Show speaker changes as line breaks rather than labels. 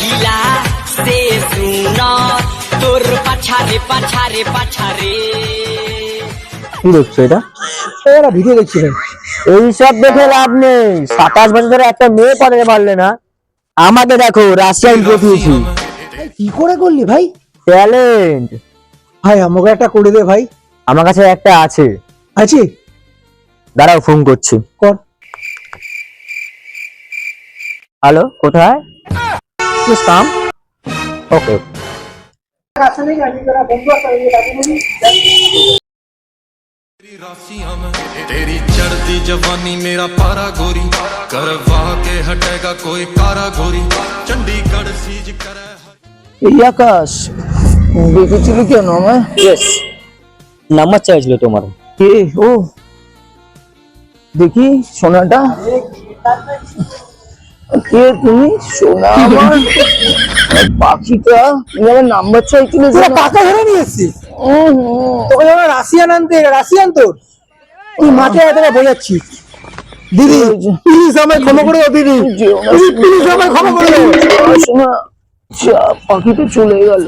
গিলা সে শুনা তোর পাছারে পাছারে পাছারে।
কি দেখছো এটা?
এরা ভিডিও দেখছিলেন।
এইসব দেখে লাভ নেই। 27 বছর ধরে একটা মেয়ে পড়াতে পারলে না, আমাকে দেখো রাশিয়ান প্রতিবেশী।
কি করে করলি ভাই?
ট্যালেন্ট।
ভাই আমাকে একটা করে দে ভাই।
আমার কাছে একটা আছে,
আছে?
দাঁড়াও ফোন করছি।
কর।
হ্যালো, কোথায়? কাম। ওকে।
तेरी राशियां में तेरी चढ़ती जवानी मेरा पारा गोरी करवा के हटेगा कोई कारा गोरी चंडीगढ़ सीज करे।
এই আকাশ, দেখেছিলি কেন আমায়?
ইয়েস, নাম্বার চাইছিল তোমার।
কে ও? দেখি সোনাটা। কে তুমি? সোনা আমার পাখিটা। তুমি আমার নাম্বার চাইছিলে?
তোরা টাকা ধরে নিয়ে এসছিস? তোকে যখন রাশিয়ান আনতে, রাশিয়ান তোর তুই মাঠে এতটা বোঝাচ্ছিস। দিদি প্লিজ আমায় ক্ষমা করে দাও দিদি, প্লিজ আমায় ক্ষমা করে দাও।
সোনা যা, পাখিটা চলে গেল।